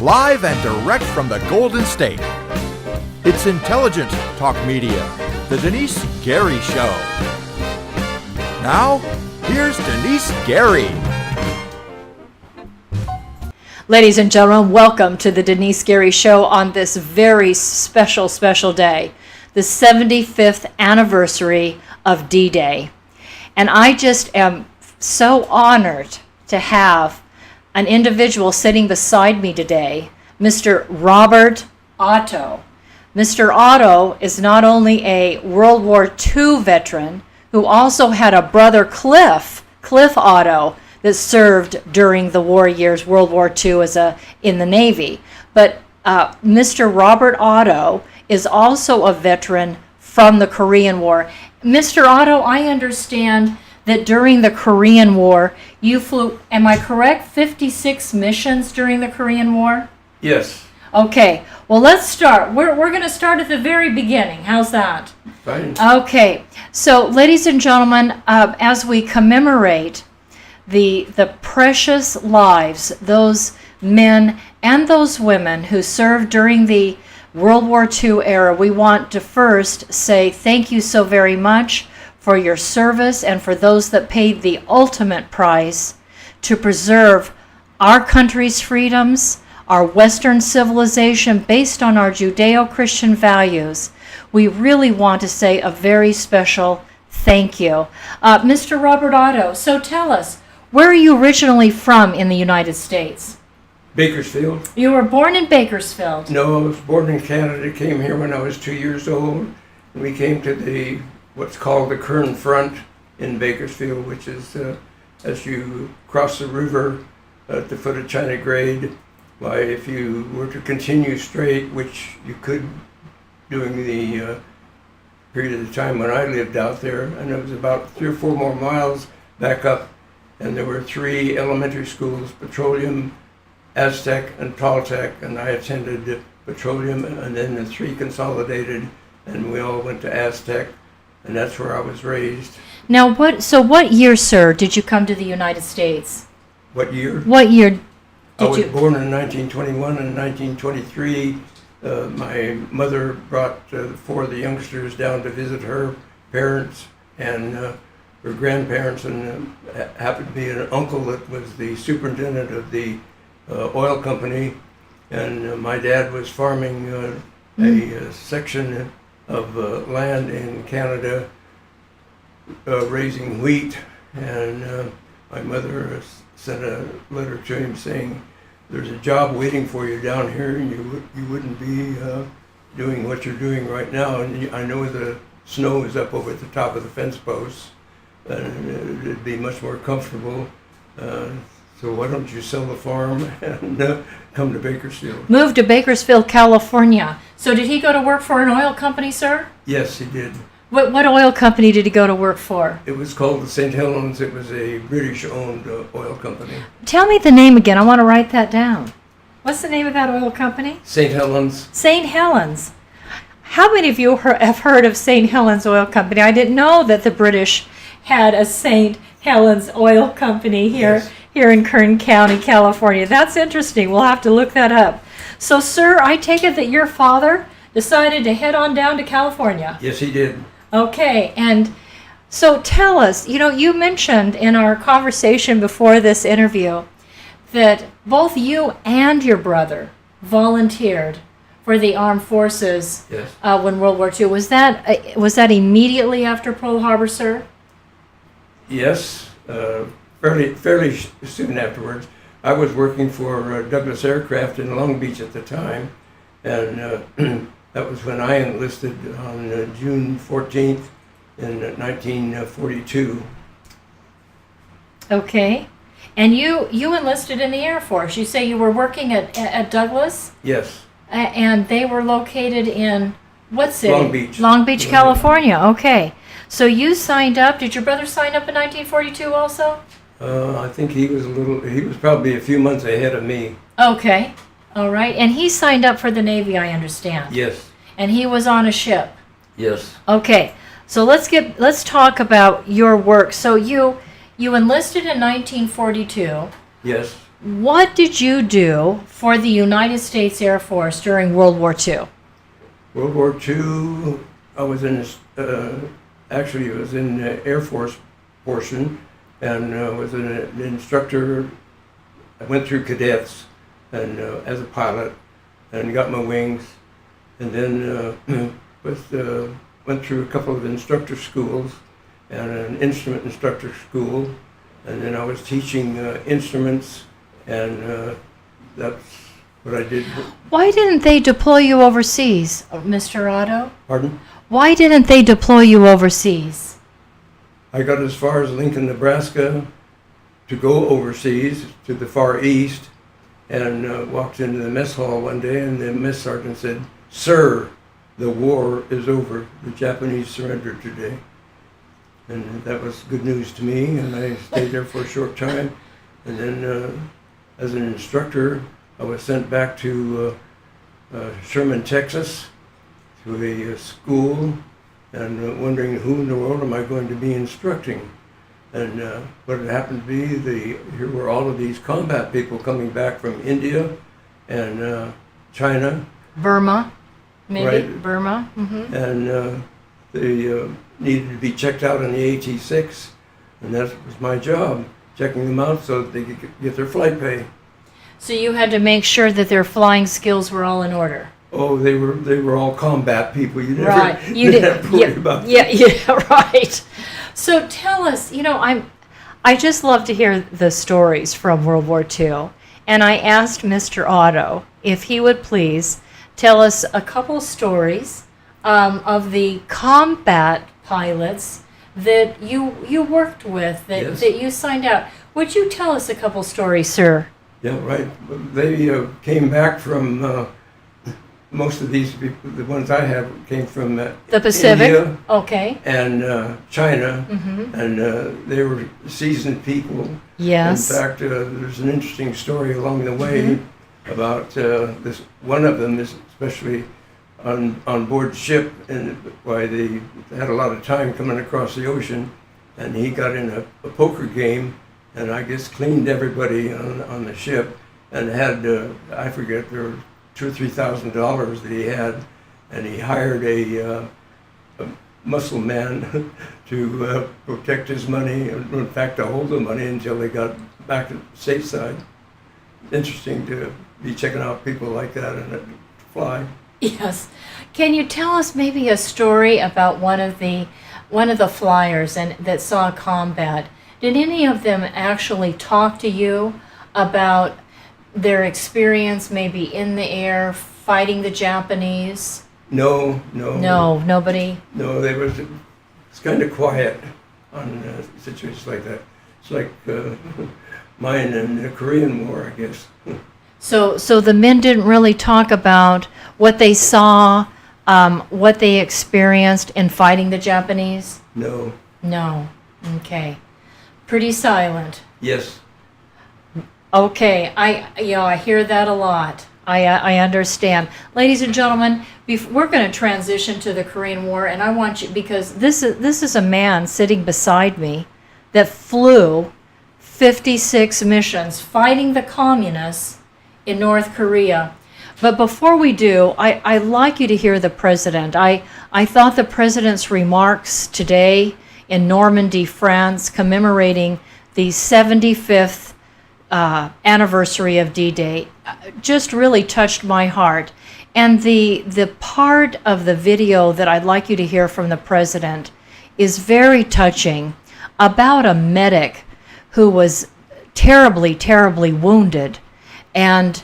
live and direct from the Golden State. It's intelligent talk media, the Denice Gary Show. Now, here's Denice Gary. Ladies and gentlemen, welcome to the Denice Gary Show on this very special day, the 75th anniversary of D-Day. And I just am so honored to have an individual sitting beside me today, Mr. Robert OTTO. Mr. OTTO is not only a World War II veteran who also had a brother, Cliff OTTO, that served during the war years, World War II, in the Navy. But Mr. Robert OTTO is also a veteran from the Korean War. Mr. OTTO, I understand that during the Korean War, you flew, am I correct, 56 missions during the Korean War? Yes. Okay, well, let's start. We're going to start at the very beginning. How's that? Fine. Okay, so ladies and gentlemen, as we commemorate the precious lives, those men and those women who served during the World War II era, we want to first say thank you so very much for your service and for those that paid the ultimate price to preserve our country's freedoms, our Western civilization based on our Judeo-Christian values. We really want to say a very special thank you. Mr. Robert OTTO, so tell us, where are you originally from in the United States? Bakersfield. You were born in Bakersfield. No, I was born in Canada, came here when I was 2 years old. And we came to what's called the Kern Front in Bakersfield, which is as you cross the river at the foot of China Grade. Why, if you were to continue straight, which you could during the period of time when I lived out there, and it was about 3 or 4 more miles back up, and there were 3 elementary schools, Petroleum, Aztec, and Toltec, and I attended Petroleum, and then the 3 consolidated, and we all went to Aztec, and that's where I was raised. Now, what year, sir, did you come to the United States? What year? What year I was did you? born in 1921 and 1923. My mother brought 4 of the youngsters down to visit her parents and her grandparents, and happened to be an uncle that was the superintendent of the oil company, and my dad was farming a section of land in Canada, raising wheat, and my mother sent a letter to him saying, "There's a job waiting for you down here, and you wouldn't be doing what you're doing right now, and I know the snow is up over at the top of the fence posts, and it'd be much more comfortable. So why don't you sell the farm and come to Bakersfield?" Moved to Bakersfield, California. So did he go to work for an oil company, sir? Yes, he did. What oil company did he go to work for? It was called the St. Helens. It was a British-owned oil company. Tell me the name again. I want to write that down. What's the name of that oil company? St. Helens. St. Helens. How many of you have heard of St. Helens Oil Company? I didn't know that the British had a St. Helens Oil Company here in Kern County, California. That's interesting. We'll have to look that up. So, sir, I take it that your father decided to head on down to California. Yes, he did. Okay, and so tell us, you mentioned in our conversation before this interview that both you and your brother volunteered for the armed forces. Yes. When World War II. Was that immediately after Pearl Harbor, sir? Yes, fairly soon afterwards. I was working for Douglas Aircraft in Long Beach at the time, and that was when I enlisted on June 14th in 1942. Okay. And you enlisted in the Air Force. You say you were working at Douglas? Yes. And they were located in what city? Long Beach. Long Beach, California. Okay. So you signed up. Did your brother sign up in 1942 also? I think he was probably a few months ahead of me. Okay. All right. And he signed up for the Navy, I understand. Yes. And he was on a ship. Yes. Okay. So let's talk about your work. So you enlisted in 1942. Yes. What did you do for the United States Air Force during World War II? World War II, I was in, actually it was in the Air Force portion, and was an instructor. I went through cadets and as a pilot, and got my wings, and then went through a couple of instructor schools and an instrument instructor school, and then I was teaching instruments, and that's what I did. Why didn't they deploy you overseas, Mr. Otto? Pardon? Why didn't they deploy you overseas? I got as far as Lincoln, Nebraska, to go overseas to the Far East, and walked into the mess hall one day, and the mess sergeant said, "Sir, the war is over. The Japanese surrendered today." And that was good news to me, and I stayed there for a short time. And then as an instructor, I was sent back to Sherman, Texas, to a school, and wondering who in the world am I going to be instructing. And what had happened to be, here were all of these combat people coming back from India and China. Burma, maybe? Right. Burma? Mm-hmm. And they needed to be checked out on the AT-6, and that was my job, checking them out so that they could get their flight pay. So you had to make sure that their flying skills were all in order. Oh, they were all combat people. You never, Right. You didn't did. have to worry about that. Yeah, right. So tell us, I just love to hear the stories from World War II. And I asked Mr. Otto if he would please tell us a couple stories of the combat pilots that you worked with, Yes. that you signed out. Would you tell us a couple stories, sir? Yeah, right. They came back from, most of these people, the ones I had came from The Pacific? India Okay. and China, Mm-hmm. and they were seasoned people. Yes. In fact, there's an interesting story along the way about this. One of them is especially on board ship, and why they had a lot of time coming across the ocean, and he got in a poker game, and I guess cleaned everybody on the ship, and had I forget, there were $2,000 or $3,000 that he had, and he hired a muscle man to protect his money, and in fact to hold the money until they got back to the safe side. Interesting to be checking out people like that and fly. Yes. Can you tell us maybe a story about one of the flyers and that saw combat? Did any of them actually talk to you about their experience maybe in the air fighting the Japanese? No, Nobody. No, it's kind of quiet on situations like that. It's like mine in the Korean War, I guess. So the men didn't really talk about what they saw, what they experienced in fighting the Japanese? No. No. Okay. Pretty silent. Yes. Okay, I hear that a lot. I understand. Ladies and gentlemen, we're going to transition to the Korean War, and I want you, because this is a man sitting beside me that flew 56 missions fighting the communists in North Korea. But before we do, I'd like you to hear the president. I thought the president's remarks today in Normandy, France, commemorating the 75th anniversary of D-Day just really touched my heart. And the part of the video that I'd like you to hear from the president is very touching, about a medic who was terribly, terribly wounded and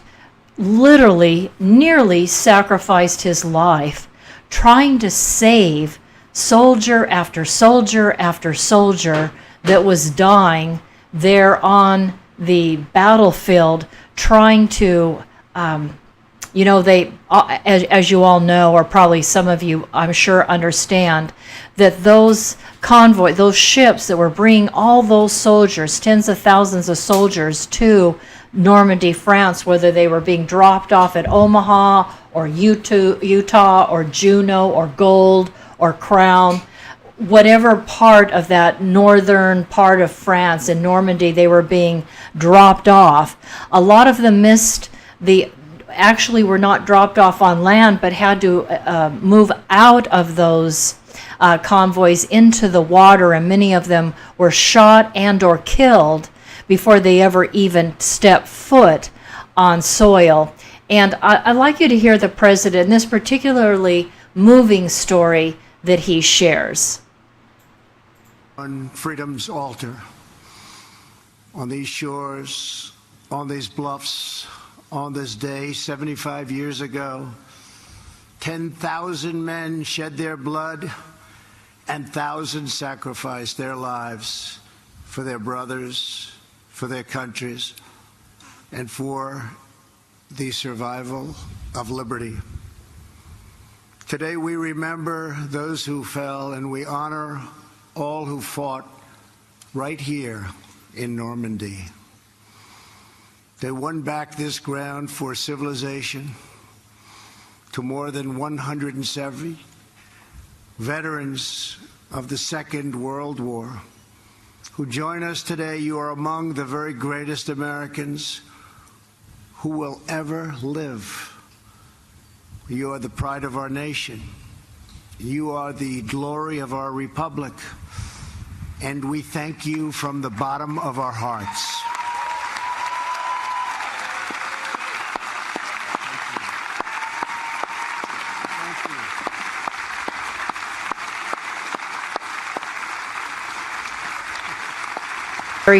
literally nearly sacrificed his life trying to save soldier after soldier after soldier that was dying there on the battlefield, trying to, they, as you all know, or probably some of you, I'm sure, understand that those convoys, those ships that were bringing all those soldiers, tens of thousands of soldiers to Normandy, France, whether they were being dropped off at Omaha or Utah or Juneau or Gold or Crown, whatever part of that northern part of France in Normandy they were being dropped off. A lot of them actually were not dropped off on land, but had to move out of those convoys into the water, and many of them were shot and or killed before they ever even stepped foot on soil. And I'd like you to hear the president, this particularly moving story that he shares. On freedom's altar, on these shores, on these bluffs, on this day 75 years ago, 10,000 men shed their blood and thousands sacrificed their lives for their brothers, for their countries, and for the survival of liberty. Today we remember those who fell, and we honor all who fought right here in Normandy. They won back this ground for civilization to more than 170 veterans of the Second World War who join us today. You are among the very greatest Americans who will ever live. You are the pride of our nation. You are the glory of our republic. And we thank you from the bottom of our hearts.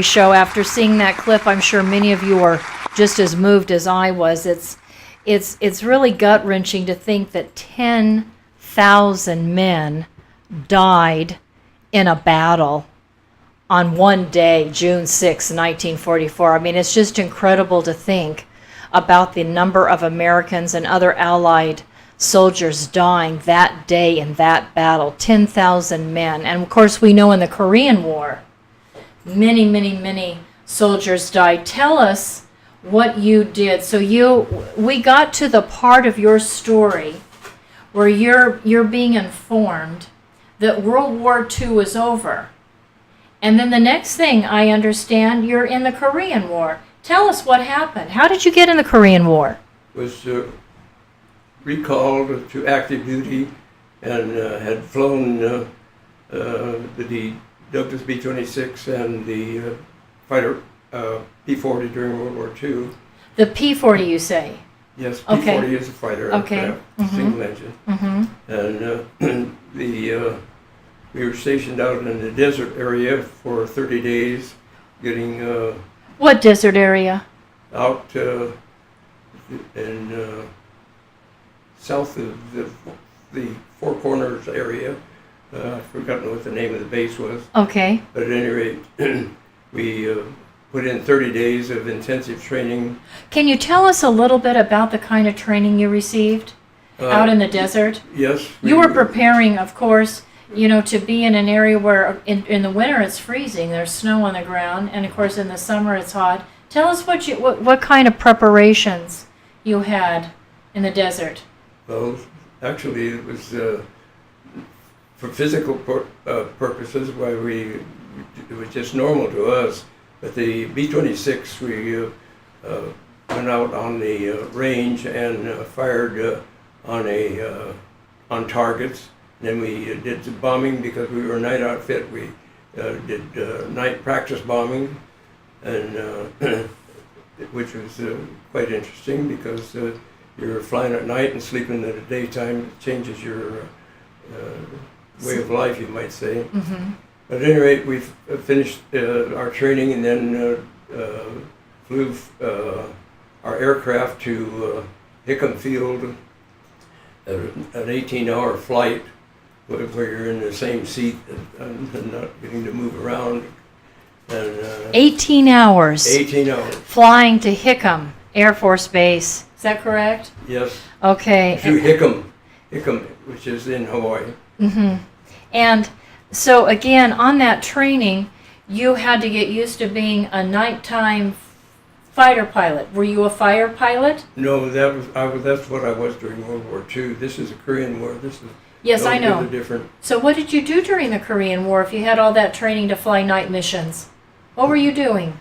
Show. After seeing that clip, I'm sure many of you are just as moved as I was. It's really gut-wrenching to think that 10,000 men died in a battle on one day, June 6, 1944. I mean, it's just incredible to think about the number of Americans and other Allied soldiers dying that day in that battle. 10,000 men. And of course, we know in the Korean War, many soldiers died. Tell us what you did. So we got to the part of your story where you're being informed that World War II was over. And then the next thing I understand, you're in the Korean War. Tell us what happened. How did you get in the Korean War? Was recalled to active duty and had flown the Douglas B-26 and the fighter P-40 during World War II. The P-40, you say? Yes, P-40 Okay. is a fighter Okay. aircraft, single engine. And we were stationed out in the desert area for 30 days, getting What desert area? out in south of the Four Corners area. I've forgotten what the name of the base was. Okay. But at any rate, we put in 30 days of intensive training. Can you tell us a little bit about the kind of training you received out in the desert? Yes. You were preparing, of course, to be in an area where in the winter it's freezing, there's snow on the ground, and of course in the summer it's hot. Tell us what kind of preparations you had in the desert. Well, actually it was for physical purposes, why it was just normal to us. But the B-26, we went out on the range and fired on targets. And then we did some bombing because we were a night outfit. We did night practice bombing, and which was quite interesting because you're flying at night and sleeping in the daytime. It changes your way of life, you might say. Mm-hmm. At any rate, we finished our training and then flew our aircraft to Hickam Field, an 18-hour flight where you're in the same seat and not getting to move around. And, 18 hours. 18 hours. Flying to Hickam Air Force Base. Is that correct? Yes. Okay. Through Hickam, which is in Hawaii. Mm-hmm. And so again, on that training, you had to get used to being a nighttime fighter pilot. Were you a fighter pilot? No, that's what I was during World War II. This is a Korean War. Yes, I know. Altogether different. So what did you do during the Korean War if you had all that training to fly night missions? What were you doing?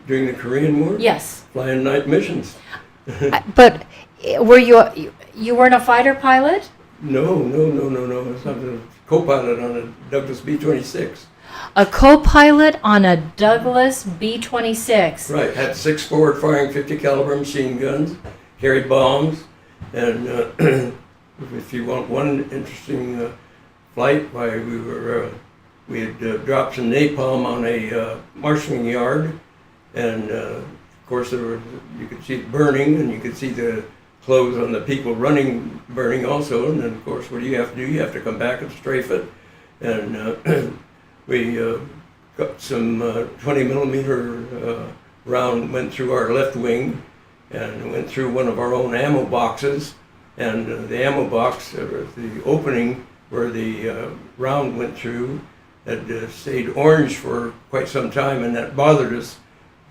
During the Korean War? Yes. Flying night missions. But were you weren't a fighter pilot? No. I was a co-pilot on a Douglas B-26. A co-pilot on a Douglas B-26. Right, had 6 forward-firing 50 caliber machine guns, carried bombs, and if you want one interesting flight, why we had dropped some napalm on a marshalling yard, and of course you could see it burning, and you could see the clothes on the people running burning also, and then of course what do you have to do? You have to come back and strafe it, and we got some 20 millimeter round went through our left wing and went through one of our own ammo boxes, and the ammo box, the opening where the round went through, had stayed orange for quite some time, and that bothered us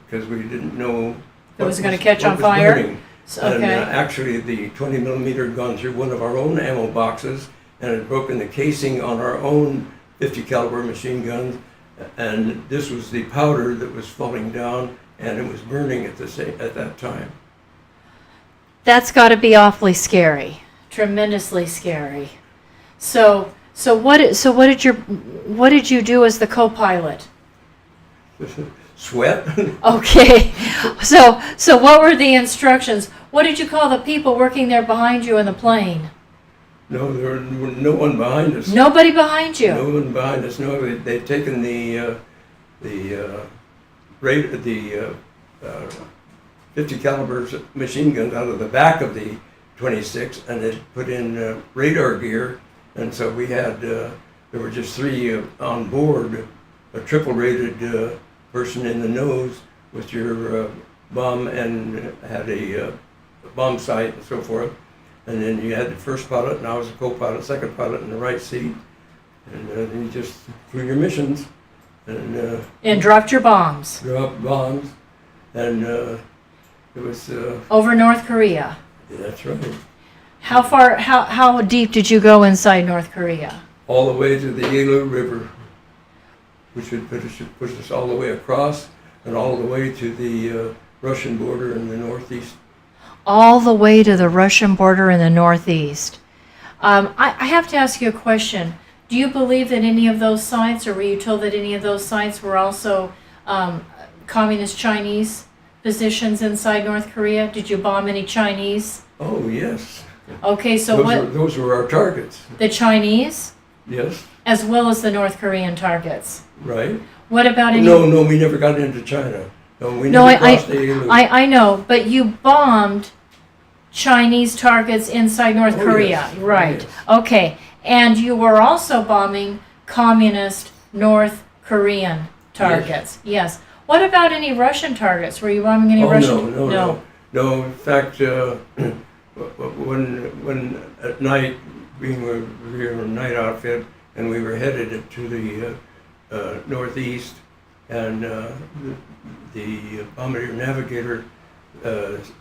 because we didn't know It was going to catch on fire? burning. And actually the 20 millimeter had gone through one of our own ammo boxes and had broken the casing on our own 50 caliber machine guns, and this was the powder that was falling down, and it was burning at that time. That's got to be awfully scary, tremendously scary. So what did you do as the co-pilot? Sweat. Okay, so what were the instructions? What did you call the people working there behind you in the plane? No, there was no one behind us. Nobody behind you. No one behind us. No, they'd taken the 50 caliber machine guns out of the back of the 26, and they'd put in radar gear, and so we had there were just 3 on board, a triple rated person in the nose with your bomb, and had a bomb sight and so forth. And then you had the first pilot, and I was a co-pilot, second pilot in the right seat, and then you just flew your missions, And dropped your bombs. dropped bombs, and it was. Over North Korea. That's right. How deep did you go inside North Korea? All the way to the Yalu River, which would push us all the way across, and all the way to the Russian border in the northeast. All the way to the Russian border in the northeast. I have to ask you a question. Do you believe that any of those sites, or were you told that any of those sites were also communist Chinese positions inside North Korea? Did you bomb any Chinese? Oh yes. Okay, so Those were our targets. The Chinese, Yes. as well as the North Korean targets. Right. What about any? No, we never got into China. No, we No, never crossed the Yalu. I know, but you bombed Chinese targets inside North Oh, Korea, yes. right? Yes. Okay, and you were also bombing communist North Korean targets. Yes. What about any Russian targets? Were you bombing any Oh, Russian? no. In fact, when at night, we were in a night outfit, and we were headed to the northeast, and the bombardier navigator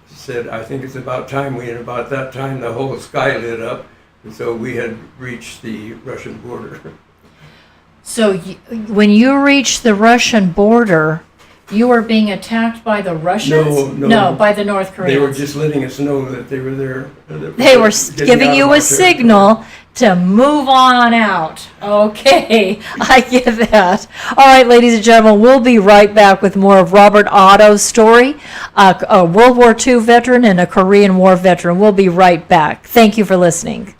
said, "I think it's about time." And about that time, the whole sky lit up, and so we had reached the Russian border. So when you reached the Russian border, you were being attacked by the Russians? No. By the North Koreans. They were just letting us know that they were there. They were Getting giving out you of a our signal to move on out. Okay, I get that. All right, ladies and gentlemen, we'll be right back with more of Robert Otto's story, a World War II veteran and a Korean War veteran. We'll be right back. Thank you for listening.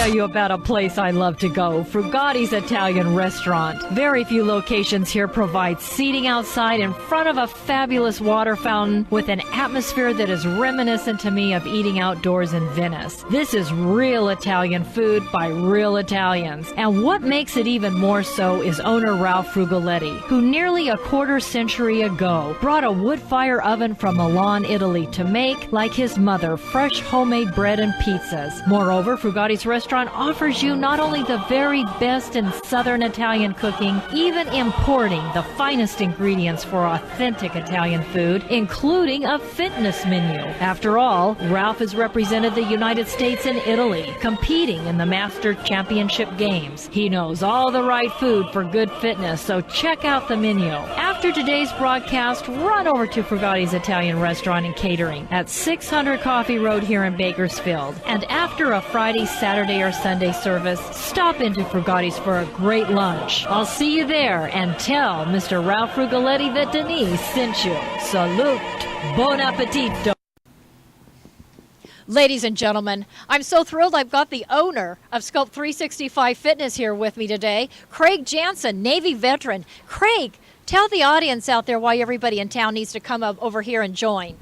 tell you about a place I love to go, Frugatti's Italian Restaurant. Very few locations here provide seating outside in front of a fabulous water fountain with an atmosphere that is reminiscent to me of eating outdoors in Venice. This is real Italian food by real Italians. And what makes it even more so is owner Ralph Frugoletti, who nearly a quarter century ago brought a wood fire oven from Milan, Italy to make, like his mother, fresh homemade bread and pizzas. Moreover, Frugatti's restaurant offers you not only the very best in Southern Italian cooking, even importing the finest ingredients for authentic Italian food, including a fitness menu. After all, Ralph has represented the United States and Italy, competing in the Master Championship Games. He knows all the right food for good fitness, so check out the menu. After today's broadcast, run over to Frugatti's Italian Restaurant and Catering at 600 Coffee Road here in Bakersfield. And after a Friday, Saturday, or Sunday service, stop into Frugatti's for a great lunch. I'll see you there, and tell Mr. Ralph Frugoletti that Denice sent you. Salute. Bon appetito. Ladies and gentlemen, I'm so thrilled I've got the owner of Scope 365 Fitness here with me today, Craig Jansen, Navy veteran. Craig, tell the audience out there why everybody in town needs to come up over here and join.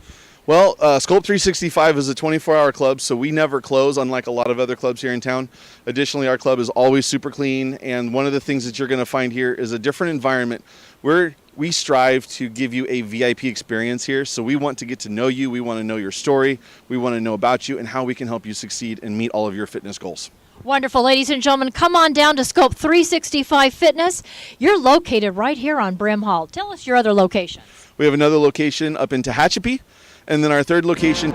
Well, Sculpt 365 is a 24-hour club, so we never close, unlike a lot of other clubs here in town. Additionally, our club is always super clean, and one of the things that you're going to find here is a different environment where we strive to give you a VIP experience here. So we want to get to know you, we want to know your story, we want to know about you and how we can help you succeed and meet all of your fitness goals. Wonderful. Ladies and gentlemen, come on down to Scope 365 Fitness. You're located right here on Brim Hall. Tell us your other locations. We have another location up in Tehachapi, and then our third location.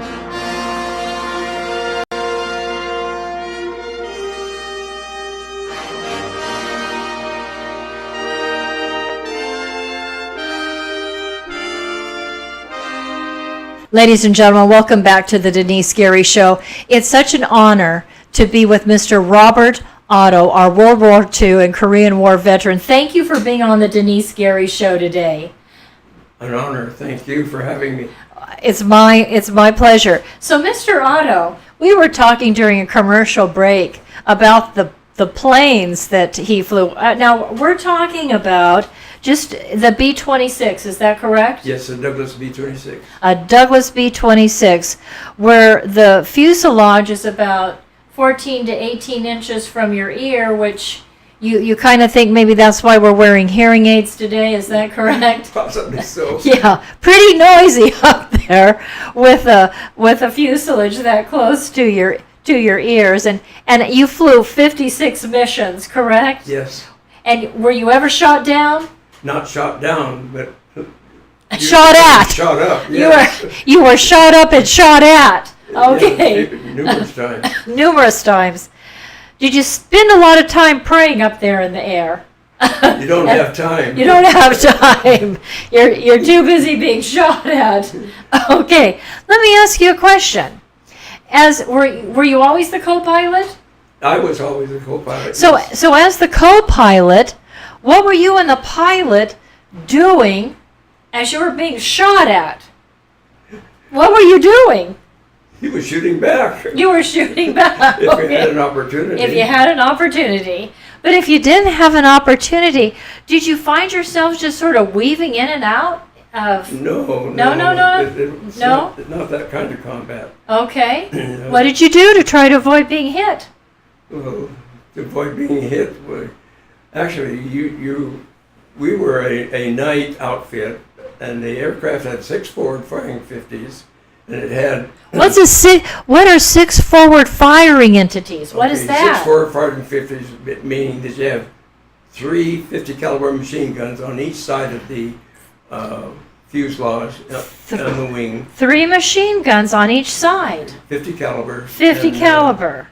Ladies and gentlemen, welcome back to the Denice Gary Show. It's such an honor to be with Mr. Robert OTTO, our World War II and Korean War veteran. Thank you for being on the Denice Gary Show today. An honor. Thank you for having me. It's my pleasure. So, Mr. OTTO, we were talking during a commercial break about the planes that he flew. Now, we're talking about just the B-26, is that correct? Yes, a Douglas B-26. A Douglas B-26, where the fuselage is about 14 to 18 inches from your ear, which you kind of think maybe that's why we're wearing hearing aids today, is that correct? Possibly so. Yeah, pretty noisy up there with a fuselage that close to your ears, and you flew 56 missions, correct? Yes. And were you ever shot down? Not shot down, but Shot at. Shot up. Yeah. You were shot up and shot at. Okay. Yeah, numerous times. Numerous times. Did you spend a lot of time praying up there in the air? You don't have time. You don't have time. You're too busy being shot at. Okay. Let me ask you a question. Were you always the co-pilot? I was always a co-pilot. So yes. so as the co-pilot, what were you and the pilot doing as you were being shot at? What were you doing? He was shooting back. You were shooting back. If Okay. we had an opportunity. If you had an opportunity. But if you didn't have an opportunity, did you find yourselves just sort of weaving in and out of... No. No. It's No? not that kind of combat. Okay. No. What did you do to try to avoid being hit? Well, to avoid being hit, actually, we were a night outfit, and the aircraft had 6 forward firing 50s, and it had... What are 6 forward firing entities? What is that? 6 forward firing 50s, meaning that you have 3 50 caliber machine guns on each side of the fuselage on the wing. 3 machine guns on each side. 50 caliber. 50 caliber.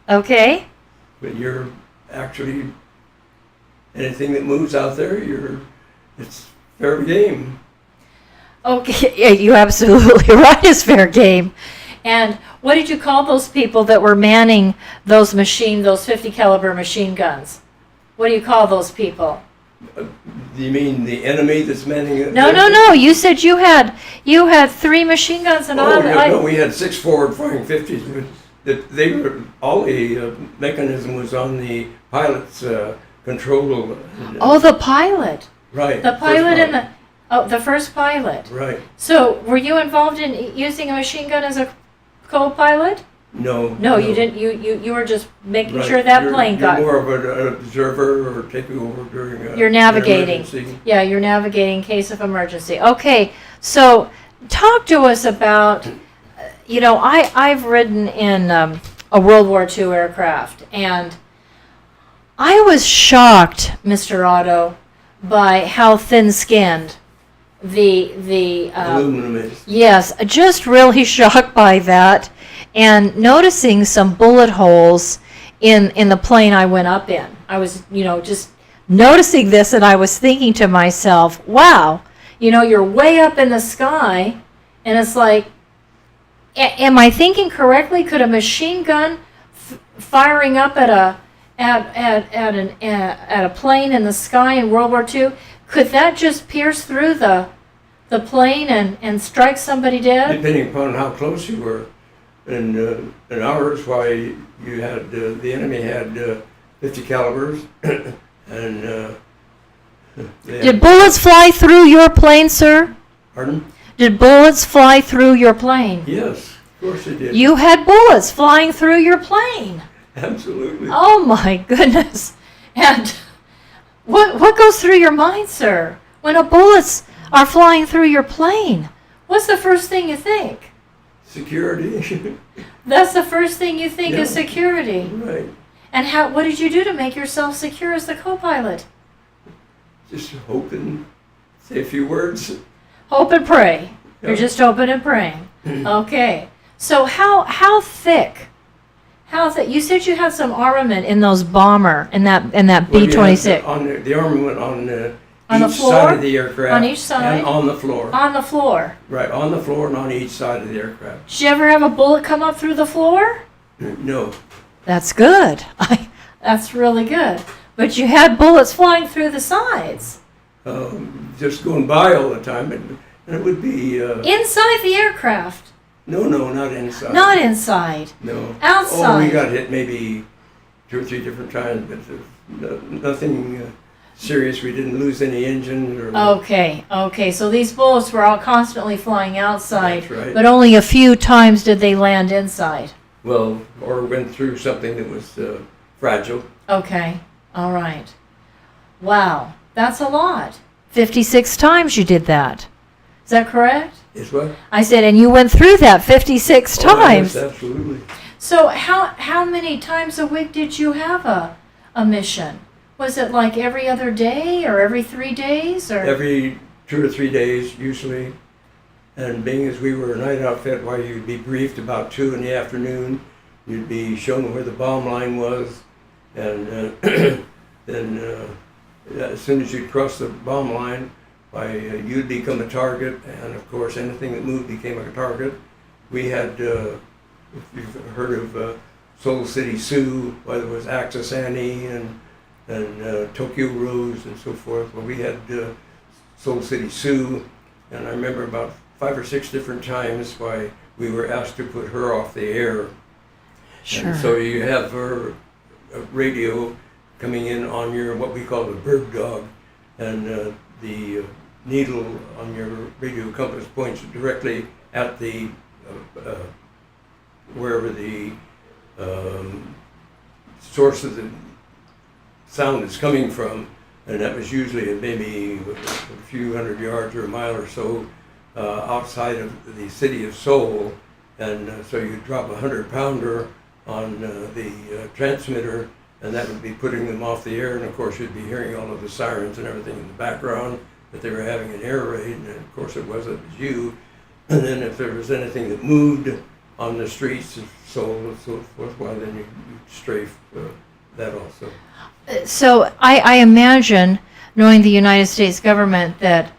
Okay. But you're actually, anything that moves out there, it's fair game. Okay, yeah, you're absolutely right, it's fair game. And what did you call those people that were manning those 50 caliber machine guns? What do you call those people? Do you mean the enemy that's manning it? No. You said you had 3 machine guns and all. No, we had 6 forward firing 50s. all the mechanism was on the pilot's control. Oh, the pilot. Right. The pilot and the first pilot. Right. So, were you involved in using a machine gun as a co-pilot? No. No, you didn't. You were just making Right. sure that You're plane got. more of an observer or taking over during You're navigating. an emergency. Yeah, you're navigating in case of emergency. Okay, so talk to us about. I've ridden in a World War II aircraft, and I was shocked, Mr. Otto, by how thin-skinned the Aluminum is. yes, just really shocked by that, and noticing some bullet holes in the plane I went up in. I was, just noticing this, and I was thinking to myself, wow, you're way up in the sky, and it's like, am I thinking correctly? Could a machine gun firing up at a plane in the sky in World War II, could that just pierce through the plane and strike somebody dead? Depending upon how close you were. In ours, why you had the enemy had 50 calibers, and Did bullets fly through your plane, sir? Pardon? Did bullets fly through your plane? Yes, of course they did. You had bullets flying through your plane. Absolutely. Oh my goodness. And what goes through your mind, sir, when bullets are flying through your plane? What's the first thing you think? Security. That's the first thing you think Yeah. is security. Right. And what did you do to make yourself secure as the co-pilot? Just hoping, say a few words. Hope and pray. You're Yeah. just hoping and praying. Okay. So how thick? How thick? You said you had some armament in those bomber in that Well, you B-26 had on the armament on On the each floor? side of the aircraft. On each side? And on the floor. on the floor. Right, on the floor and on each side of the aircraft. Did you ever have a bullet come up through the floor? No. That's good. That's really good. But you had bullets flying through the sides. Just going by all the time, and it would be Inside the aircraft. no, not inside. Not inside. No. Outside. Oh, we got hit maybe 2 or 3 different times, but nothing serious. We didn't lose any engine or. Okay. So these bullets were all constantly flying outside, That's right. but only a few times did they land inside. Well, or went through something that was fragile. Okay. All right. Wow. That's a lot. 56 times you did that. Is that correct? Is what? I said, and you went through that 56 times. Oh, yes, absolutely. So how many times a week did you have a mission? Was it like every other day or every 3 days or? Every 2 or 3 days usually. And being as we were a night outfit, why you'd be briefed about 2 in the afternoon, you'd be shown where the bomb line was, and then as soon as you'd cross the bomb line, you'd become a target, and of course anything that moved became a target. We had, if you've heard of Soul City Sioux, why there was Axis Annie and Tokyo Rose and so forth. Well, we had Soul City Sioux, and I remember about 5 or 6 different times why we were asked to put her off the air. Sure. And so you have her radio coming in on your, what we call the bird dog, and the needle on your radio compass points directly at the wherever the source of the sound is coming from, and that was usually maybe a few hundred yards or a mile or so outside of the city of Seoul, and so you drop a 100-pounder on the transmitter, and that would be putting them off the air, and of course you'd be hearing all of the sirens and everything in the background that they were having an air raid, and of course it wasn't you. And then if there was anything that moved on the streets of Seoul and so forth, well then you'd strafe that also. So I imagine, knowing the United States government, that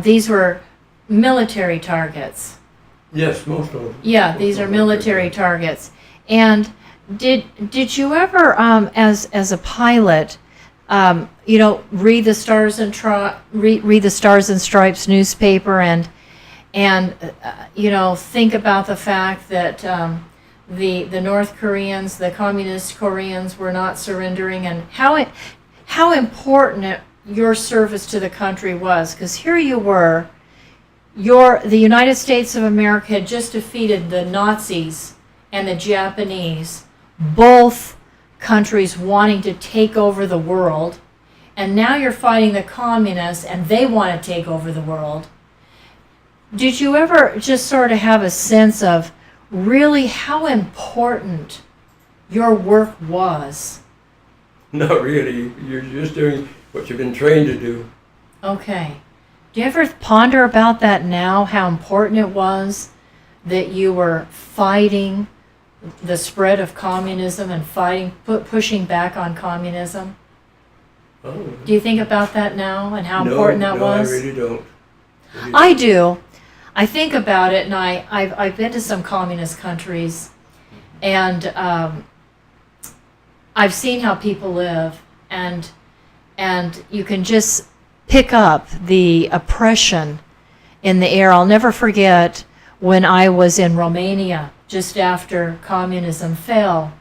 these were military targets. Yes, most of them. Yeah, these are military targets. And did you ever, as a pilot, read the Stars and read the Stars and Stripes newspaper and think about the fact that the North Koreans, the communist Koreans were not surrendering, and how important your service to the country was. Because here you were, the United States of America had just defeated the Nazis and the Japanese, both countries wanting to take over the world, and now you're fighting the communists and they want to take over the world. Did you ever just sort of have a sense of really how important your work was? Not really. You're just doing what you've been trained to do. Okay. Do you ever ponder about that now, how important it was that you were fighting the spread of communism and pushing back on communism? Oh. Do you think about that now and how important that was? No, I really don't. I do. I think about it, and I've been to some communist countries, and I've seen how people live, and you can just pick up the oppression in the air. I'll never forget when I was in Romania just after communism fell,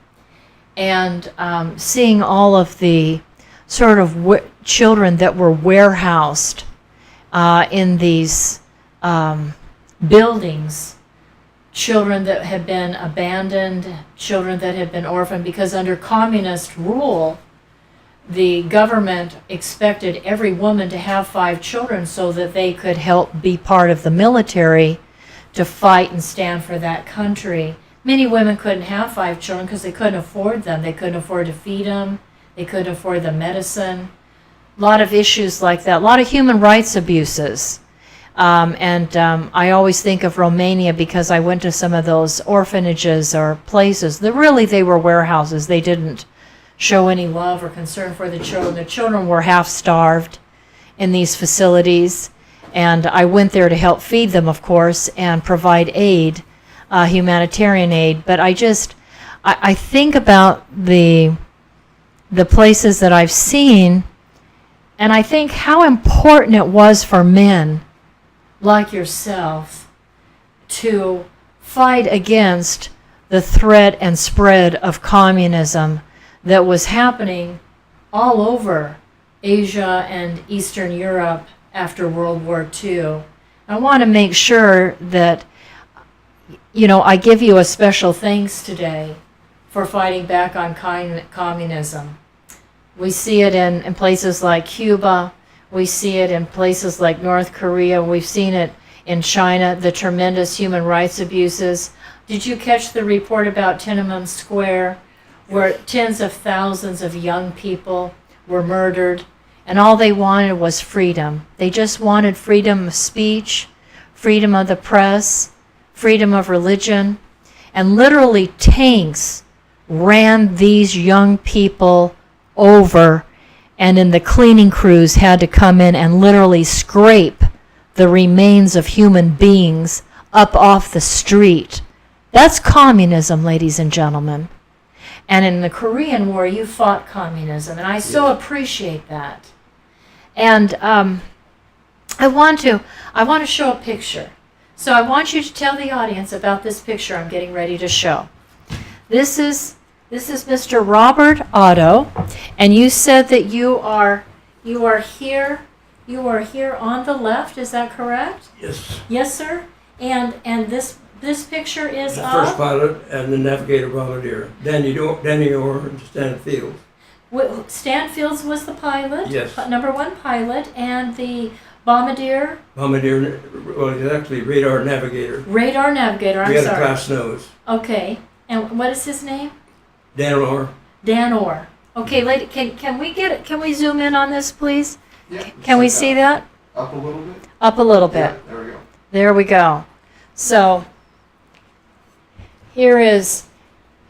and seeing all of the sort of children that were warehoused in these buildings, children that had been abandoned, children that had been orphaned, because under communist rule, the government expected every woman to have 5 children so that they could help be part of the military to fight and stand for that country. Many women couldn't have 5 children because they couldn't afford them. They couldn't afford to feed them. They couldn't afford the medicine. A lot of issues like that. A lot of human rights abuses. I always think of Romania because I went to some of those orphanages or places that really they were warehouses. They didn't show any love or concern for the children. The children were half starved in these facilities, and I went there to help feed them, of course, and provide aid, humanitarian aid. But I think about the places that I've seen, and I think how important it was for men like yourself to fight against the threat and spread of communism that was happening all over Asia and Eastern Europe after World War II. I want to make sure that, I give you a special thanks today for fighting back on communism. We see it in places like Cuba. We see it in places like North Korea. We've seen it in China, the tremendous human rights abuses. Did you catch the report about Tiananmen Square, where tens of thousands of young people were murdered, and all they wanted was freedom? They just wanted freedom of speech, freedom of the press, freedom of religion, and literally tanks ran these young people over, and then the cleaning crews had to come in and literally scrape the remains of human beings up off the street. That's communism, ladies and gentlemen. And in the Korean War, you fought communism, and I so appreciate that. And I want to show a picture. So I want you to tell the audience about this picture I'm getting ready to show. This is Mr. Robert OTTO, and you said that you are here on the left. Is that correct? Yes. Yes, sir. And this picture is The of first pilot and the navigator bombardier, Denny Orr and Stan Fields. Stan Fields was the pilot. Yes. Number 1 pilot, and the bombardier. Bombardier, well, he's actually radar navigator. Radar navigator. I'm We had sorry. a glass nose. Okay. And what is his name? Dan Orr. Dan Orr. Okay, lady, can we zoom in on this, please? Yeah, Can we see that? up a little bit? Up a little bit. Yeah, there we go. There we go. So here's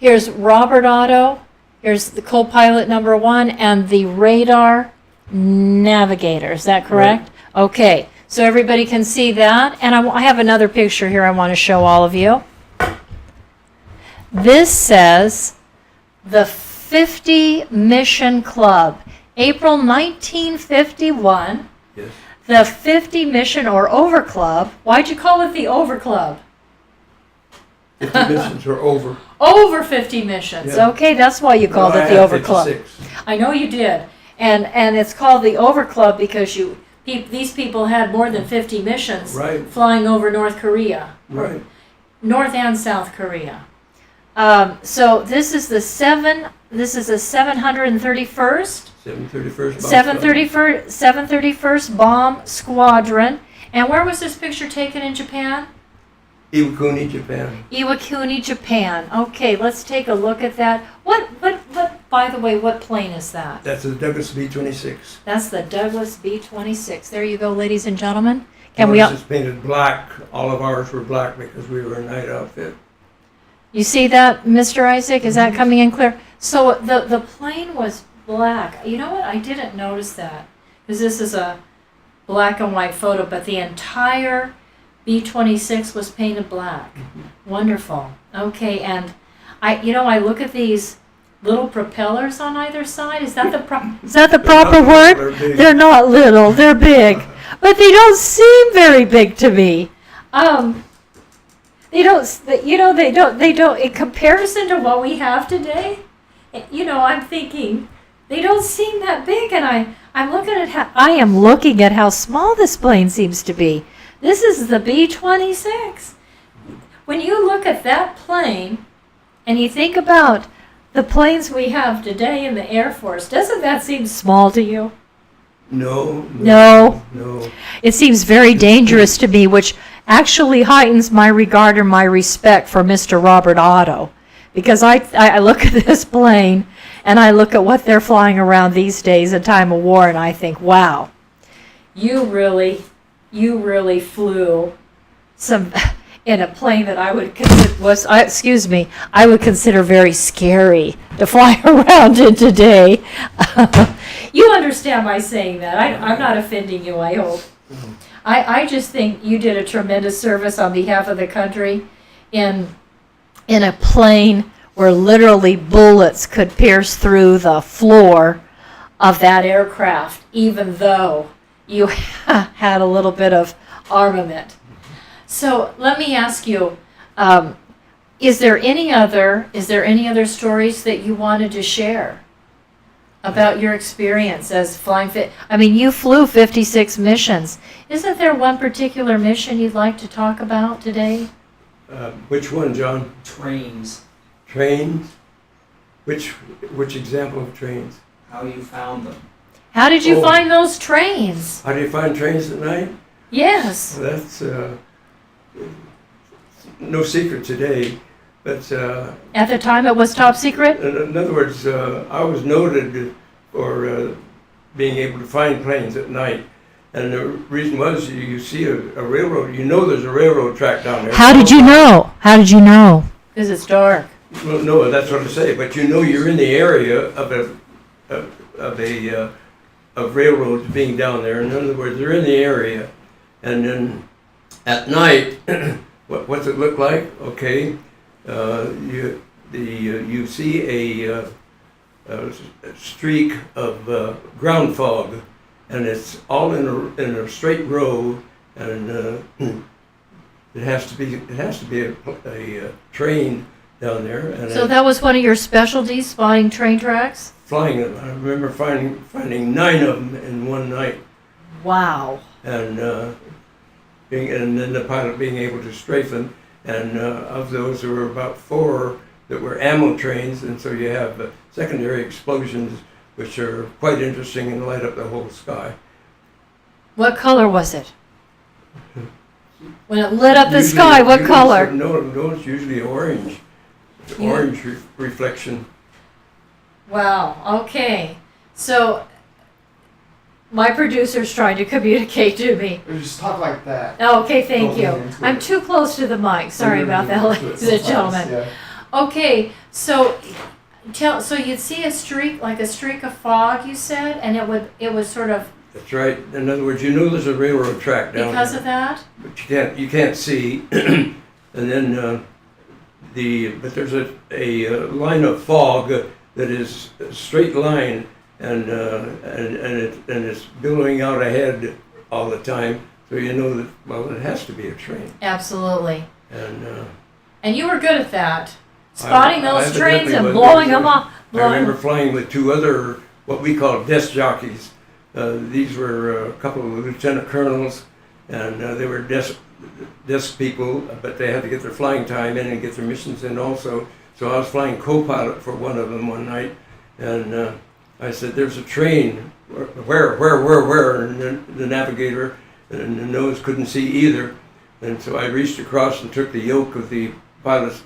Robert OTTO. Here's the co-pilot number 1 and the radar navigator. Is that correct? Right. Okay. So everybody can see that. And I have another picture here I want to show all of you. This says the 50 Mission Club, April 1951. Yes. The 50 Mission or Over Club. Why'd you call it the Over Club? 50 missions were over. Over 50 missions. Yeah. Okay, that's why you called No, it I the had Over Club. 56. I know you did. And it's called the Over Club because these people had more than 50 missions Right. flying over North Korea. Right. North and South Korea. So this is the 731st 731st. 731st Bomb Squadron. And where was this picture taken in Japan? Iwakuni, Japan. Iwakuni, Japan. Okay, let's take a look at that. What, by the way, what plane is that? That's a Douglas B-26. That's the Douglas B-26. There you go, ladies and gentlemen. Can we? Ours is painted black. All of ours were black because we were a night outfit. You see that, Mr. Isaac? Is that coming in clear? So the plane was black. You know what? I didn't notice that because this is a black and white photo, but the entire B-26 was painted black. Wonderful. Okay, and I look at these little propellers on either side. Is that the proper word? They're big. They're not little. They're big, but they don't seem very big to me. They don't. They don't. In comparison to what we have today, I'm thinking they don't seem that big, and I'm looking at how small this plane seems to be. This is the B-26. When you look at that plane and you think about the planes we have today in the Air Force, doesn't that seem small to you? No. No. It seems very dangerous to me, which actually heightens my regard and my respect for Mr. Robert OTTO. Because I look at this plane and I look at what they're flying around these days in time of war and I think, wow, you really flew some in a plane that I would consider very scary to fly around in today. You understand my saying that. I'm not offending you, I hope. I just think you did a tremendous service on behalf of the country in a plane where literally bullets could pierce through the floor of that aircraft, even though you had a little bit of armament. So let me ask you, is there any other stories that you wanted to share about your experience as flying fit? I mean, you flew 56 missions. Isn't there one particular mission you'd like to talk about today? Which one, John? Trains, Trains? Which example of trains? how you found them. How did you Oh. find those trains? How do you find trains at night? Yes. That's no secret today, but At the time, it was top secret? in other words, I was noted for being able to find planes at night. And the reason was you see a railroad, there's a railroad track down there. How did you know? Because it's dark. Well, no, that's what I say, but you're in the area of railroads being down there. In other words, they're in the area. And then at night, what's it look like? Okay, you see a streak of ground fog, and it's all in a straight row, and it has to be a train down there. And So that was one of your specialties, spotting train tracks? flying them. I remember finding 9 of them in one night, Wow. and then the pilot being able to strafe them. And of those, there were about 4 that were ammo trains, and so you have secondary explosions, which are quite interesting and light up the whole sky. What color was it? When it lit up the Usually- sky, what usually- color? No, it's usually orange. It's Yeah. orange reflection. Wow, okay. So, my producer's trying to communicate to me. Just talk like that. Oh, okay, thank Don't you. lean into I'm it. too close to the mic. Sorry about that, ladies and gentlemen. Yeah. Okay, so you'd see a streak of fog, you said, and it was sort of That's right. In other words, there's a railroad track down because there. of that? But you can't see. And then but there's a line of fog that is a straight line, and it's billowing out ahead all the time, so you know that it has to be a train. Absolutely. And And you were good at that. spotting I those trains evidently and was. blowing them up. I remember flying with two other, what we call desk jockeys. These were a couple of lieutenant colonels, and they were desk people, but they had to get their flying time in and get their missions in also. So I was flying co-pilot for one of them one night, and I said, "There's a train. Where?" And the navigator and the nose couldn't see either, and so I reached across and took the yoke of the pilot's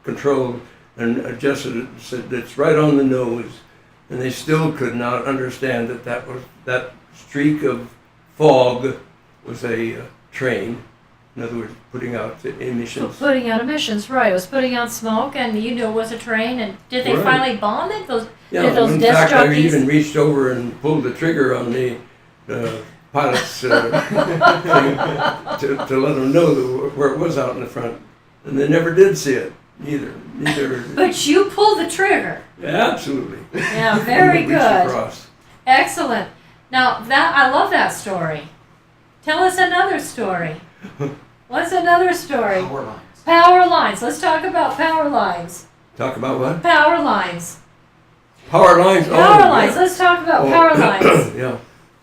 control and adjusted it and said, "It's right on the nose." And they still could not understand that streak of fog was a train. In other words, putting out the emissions. Putting out emissions, right. It was putting out smoke, and you knew it was a train. And did they Right. finally bomb it? Yeah, did those in desk fact, I jockeys? even reached over and pulled the trigger on the pilot's thing to let them know where it was out in the front. And they never did see it, either. But you pulled the trigger. Absolutely. Yeah, very Reached good. across. Excellent. Now, I love that story. Tell us another story. What's another story? Power lines. Power lines. Let's talk about power lines. Talk about what? Power lines. Power lines. Power lines. Yeah. Let's talk about Oh, power lines. Yeah.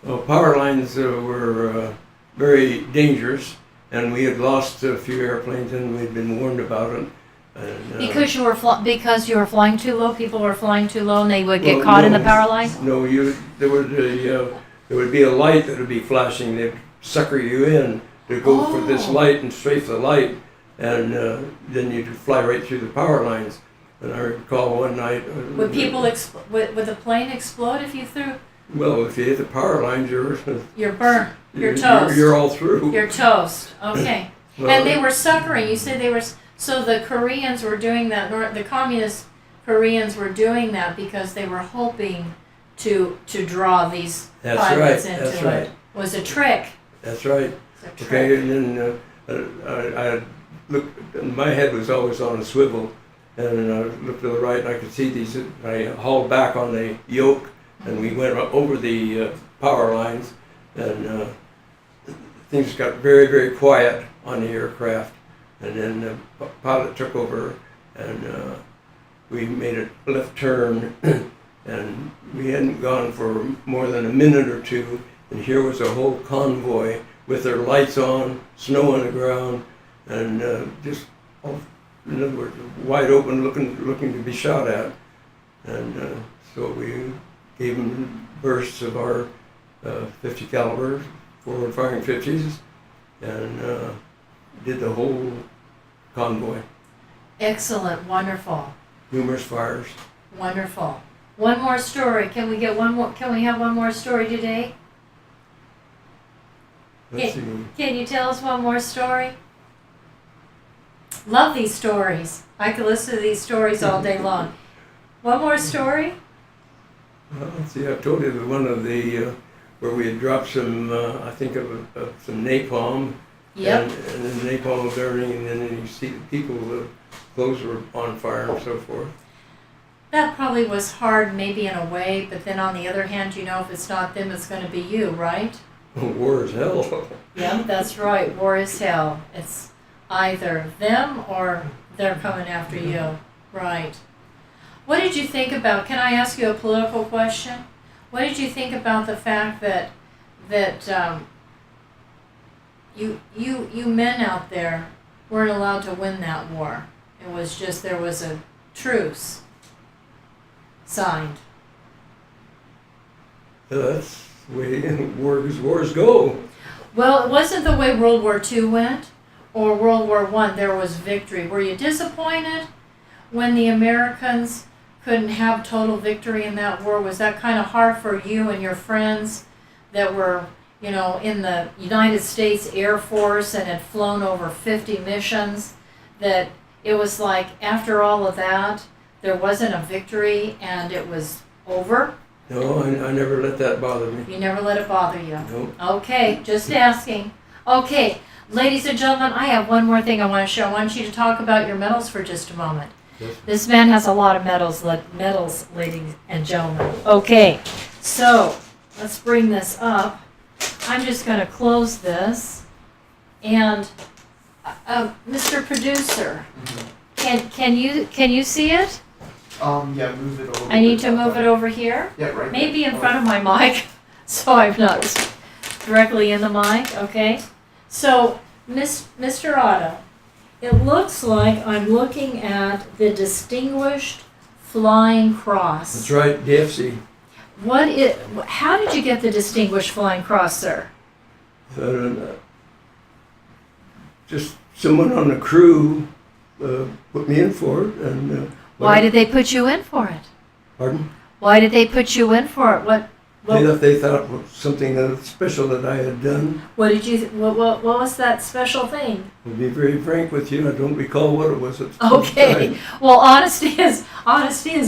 Well, power lines were very dangerous, and we had lost a few airplanes, and we'd been warned about it. And, Because you were flying too low. People were flying too low, and they would get well, caught in no, the power lines. No, there would be a light that would be flashing. They'd sucker you in to go for this light and strafe the light, and then you'd fly right through the power lines. And I recall one night. Would would the plane explode if you threw? Well, if you hit the power lines, You're burnt. You're toast. You're all through. You're toast. Okay. Well, And they were suckering. You said they were. So the Koreans were doing that. The communist Koreans were doing that because they were hoping to draw these That's pilots right. into That's it. right. Was a trick. That's right. It's a Okay, trick. and then I looked. My head was always on a swivel, and I looked to the right, and I could see these. I hauled back on the yoke, and we went over the power lines, and things got very, very quiet on the aircraft. And then the pilot took over, and we made a left turn, and we hadn't gone for more than a minute or two, and here was a whole convoy with their lights on, snow on the ground, and just, in other words, wide open, looking to be shot at. And so we gave them bursts of our 50 caliber forward firing 50s, and did the whole convoy. Excellent. Wonderful. Numerous fires. Wonderful. One more story. Can we get one more? Can we have one more story today? Let's see. Can you tell us one more story? Love these stories. I could listen to these stories all day long. One more story? Well, let's see. I told you the one of the where we had dropped some, I think of some napalm. Yep. And then the napalm was burning, and then you see the people, the clothes were on fire and so forth. That probably was hard, maybe in a way, but then on the other hand, you know, if it's not them, it's going to be you, right? War is hell. Yeah, that's right. War is hell. It's either them or they're coming after you. Right. What did you think about, can I ask you a political question? What did you think about the fact that you men out there weren't allowed to win that war? It was just, there was a truce signed. That's the way wars go. Well, it wasn't the way World War II went or World War I. There was victory. Were you disappointed when the Americans couldn't have total victory in that war? Was that kind of hard for you and your friends that were, you know, in the United States Air Force and had flown over 50 missions, that it was like after all of that, there wasn't a victory and it was over? No, I never let that bother me. You never let it bother you? No. Okay, just asking. Okay, ladies and gentlemen, I have one more thing I want to show. I want you to talk about your medals for just a moment. Yes. This man has a lot of medals, ladies and gentlemen. Okay, so let's bring this up. I'm just going to close this. And Mr. Producer, Can you see it? Yeah, move it over. I need to move it over here? Yeah, right. Maybe in front of my mic, so I'm not directly in the mic, okay? So, Mr. Otto, it looks like I'm looking at the Distinguished Flying Cross. That's right, DFC. How did you get the Distinguished Flying Cross, sir? Just someone on the crew put me in for it, and Why did they put you in for it? pardon? Why did they put you in for it? They thought it was something special that I had done. What did you? What was that special thing? To be very frank with you, I don't recall what it was at the Okay. time. Well, honesty is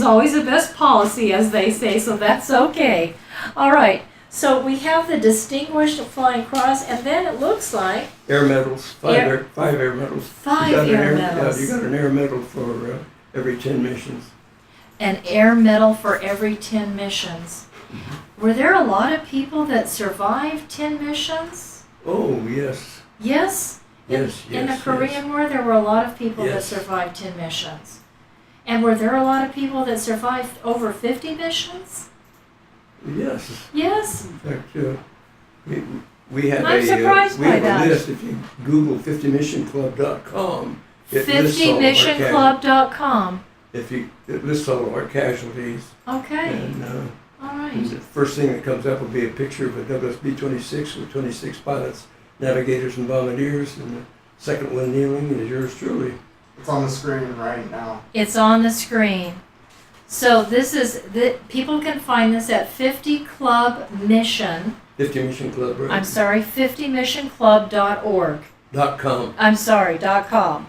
always the best policy, as they say. So that's okay. All right. So we have the Distinguished Flying Cross, and then it looks like Air medals, five air medals. Five You got an air medals. Yeah, you got an air medal for every 10 missions. an air medal for every 10 missions. Were there a lot of people that survived 10 missions? Oh, yes. Yes? In the Korean War, there were a lot of people that survived 10 missions. And were there a lot of people that survived over 50 missions? Yes. Yes? In fact, we have I'm surprised by that. a list. If you Google 50missionclub.com, it lists all of our 50missionclub.com. it lists all of our casualties. Okay. And, All and right. the first thing that comes up will be a picture of a Douglas B-26 with 26 pilots, navigators, and bombardiers, and the second one kneeling is yours truly. It's on the screen right now. It's on the screen. So this is, people can find this at 50 Club Mission. 50 Mission Club, right? I'm sorry, 50missionclub.org. .com. I'm sorry, .com.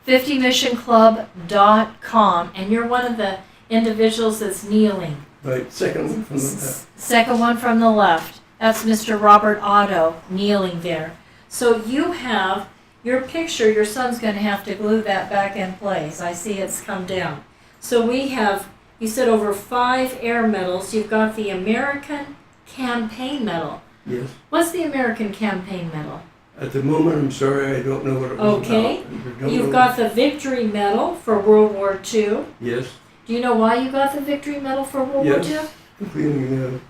50missionclub.com. And you're one of the individuals that's kneeling. Right, second one from the left. Second one from the left. That's Mr. Robert Otto kneeling there. So you have your picture, your son's going to have to glue that back in place. I see it's come down. So we have, you said over 5 air medals. You've got the American Campaign Medal. Yes. What's the American Campaign Medal? At the moment, I'm sorry, I don't know what it was Okay. about. You've got the Victory Medal for World War II. Yes. Do you know why you got the Victory Medal for World War II? Yes. Including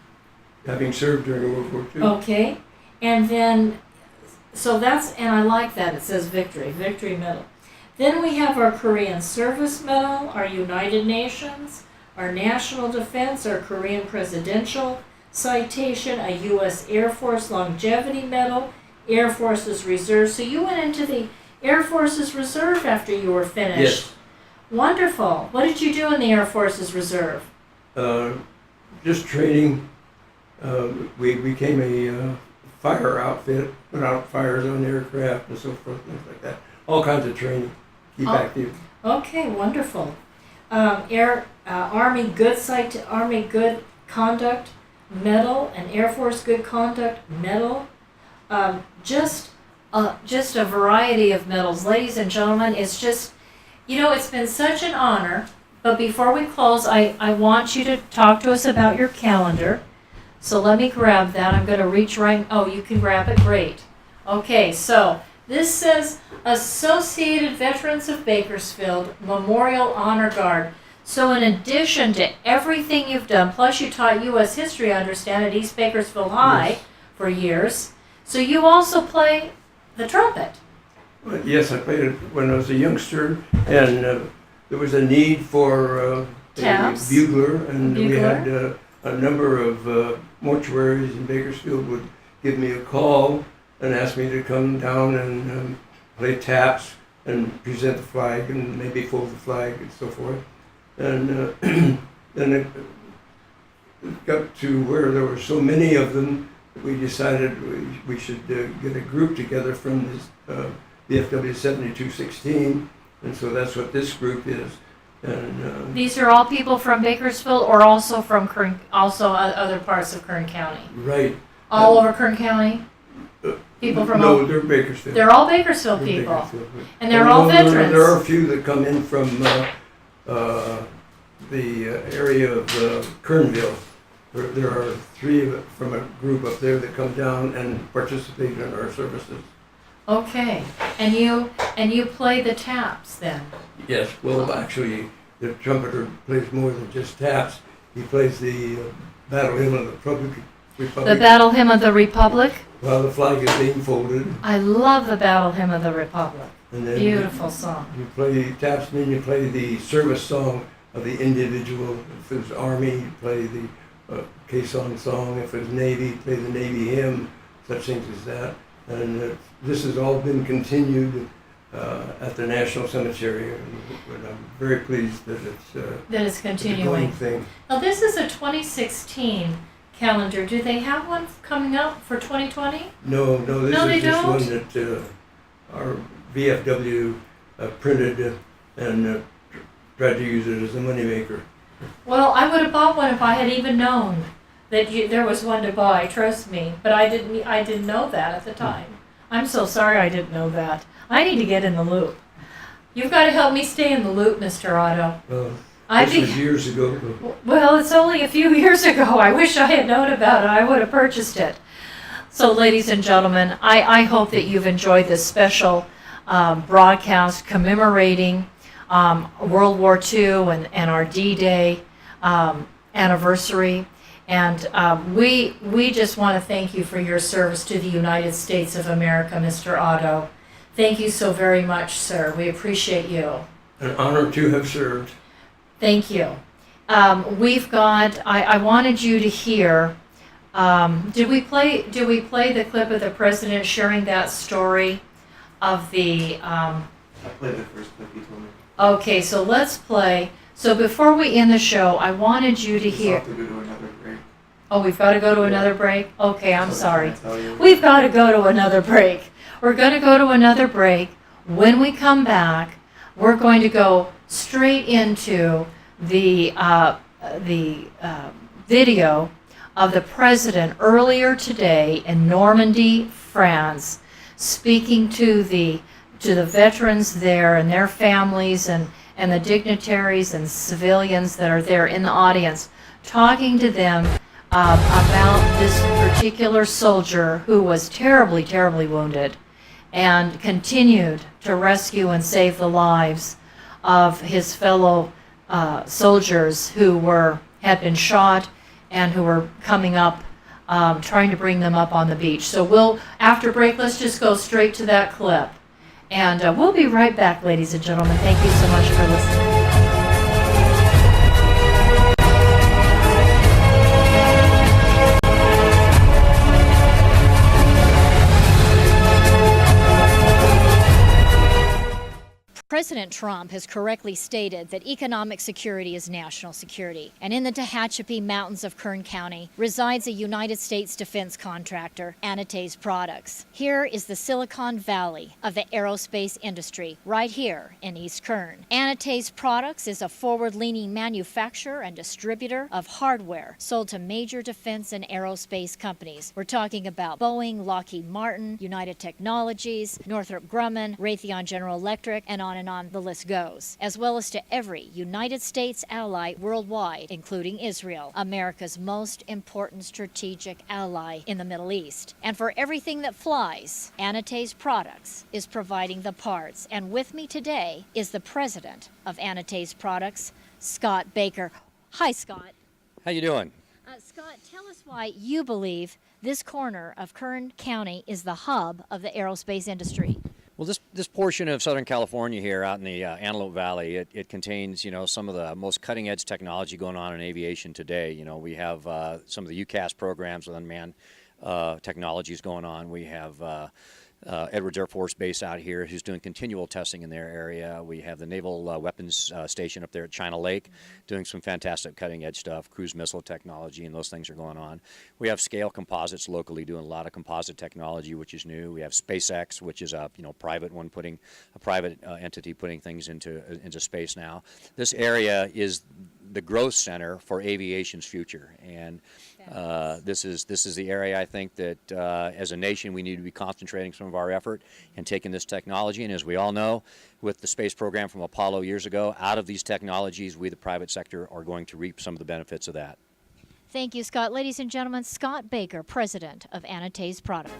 having served during World War II. Okay. And then, so that's, and I like that. It says Victory Medal. Then we have our Korean Service Medal, our United Nations, our National Defense, our Korean Presidential Citation, a U.S. Air Force Longevity Medal, Air Forces Reserve. So you went into the Air Forces Reserve after you were finished. Yes. Wonderful. What did you do in the Air Forces Reserve? Just training. We became a fire outfit, put out fires on aircraft and so forth, things like that. All kinds of training. Keep active. Okay, wonderful. Army Good Conduct Medal, and Air Force Good Conduct Medal. Just a variety of medals, ladies and gentlemen. It's just, it's been such an honor. But before we close, I want you to talk to us about your calendar. So let me grab that. I'm going to reach right. Oh, you can grab it. Great. Okay, so this says Associated Veterans of Bakersfield Memorial Honor Guard. So in addition to everything you've done, plus you taught U.S. history, I understand, at East Bakersfield High for years. So you also play the trumpet. Well, yes, I played it when I was a youngster, and there was a need for a bugler, and we had a number of mortuaries in Bakersfield would give me a call and ask me to come down and play taps and present the flag and maybe fold the flag and so forth. And then it got to where there were so many of them that we decided we should get a group together from this VFW 7216, and so that's what this group is. And these are all people from Bakersfield, or also from other parts of Kern County. Right. All over Kern County. People from no, they're Bakersfield. They're all Bakersfield people, Bakersfield. and they're all veterans. There are a few that come in from the area of Kernville. There are 3 from a group up there that come down and participate in our services. Okay. And you play the taps then? Yes, well, actually, the trumpeter plays more than just taps. He plays the Battle Hymn of the Republic. The Battle Hymn of the Republic? While the flag is being folded. I love the Battle Hymn of the Republic. And then Beautiful song. You play taps, and then you play the service song of the individual. If it's Army, you play the caisson song. If it's Navy, you play the Navy hymn, such things as that. And this has all been continued at the National Cemetery, and I'm very pleased that it's continuing. a going thing. Now this is a 2016 calendar. Do they have one coming up for 2020? No, this No, is they just don't? one that our VFW printed and tried to use it as a moneymaker. Well, I would have bought one if I had even known that there was one to buy. Trust me, but I didn't know that at the time. I'm so sorry I didn't know that. I need to get in the loop. You've got to help me stay in the loop, Mr. Otto. This was years ago. Well, it's only a few years ago. I wish I had known about it. I would have purchased it. So, ladies and gentlemen, I hope that you've enjoyed this special broadcast commemorating World War II and our D-Day anniversary. And we just want to thank you for your service to the United States of America, Mr. Otto. Thank you so very much, sir. We appreciate you. An honor to have served. Thank you. We've got. I wanted you to hear. Did we play the clip of the president sharing that story of the? I played the first clip you told me. Okay, so let's play. So before we end the show, I wanted you to We hear. have to go to another break. Oh, we've got to go to another break? Okay, I'm So sorry. can I tell you? We've got to go to another break. We're going to go to another break. When we come back, we're going to go straight into the video of the president earlier today in Normandy, France, speaking to the veterans there and their families and the dignitaries and civilians that are there in the audience, talking to them about this particular soldier who was terribly, terribly wounded and continued to rescue and save the lives of his fellow soldiers who had been shot and who were coming up, trying to bring them up on the beach. So after break, let's just go straight to that clip. And we'll be right back, ladies and gentlemen. Thank you so much for listening. President Trump has correctly stated that economic security is national security, and in the Tehachapi Mountains of Kern County resides a United States defense contractor, Denice Products. Here is the Silicon Valley of the aerospace industry, right here in East Kern. Denice Products is a forward-leaning manufacturer and distributor of hardware sold to major defense and aerospace companies. We're talking about Boeing, Lockheed Martin, United Technologies, Northrop Grumman, Raytheon General Electric, and on the list goes, as well as to every United States ally worldwide, including Israel, America's most important strategic ally in the Middle East. And for everything that flies, Denice Products is providing the parts. And with me today is the president of Denice Products, Scott Baker. Hi, Scott. How you doing? Scott, tell us why you believe this corner of Kern County is the hub of the aerospace industry. Well, this portion of Southern California here out in the Antelope Valley, it contains, some of the most cutting edge technology going on in aviation today. We have some of the UCAS programs with unmanned technologies going on. We have Edwards Air Force Base out here who's doing continual testing in their area. We have the Naval Weapons Station up there at China Lake doing some fantastic cutting edge stuff, cruise missile technology, and those things are going on. We have Scale Composites locally doing a lot of composite technology, which is new. We have SpaceX, which is a private one putting a private entity putting things into space now. This area is the growth center for aviation's future, and this is the area I think that as a nation we need to be concentrating some of our effort and taking this technology. And as we all know, with the space program from Apollo years ago, out of these technologies, we the private sector are going to reap some of the benefits of that. Thank you, Scott. Ladies and gentlemen, Scott Baker, president of Denice Products.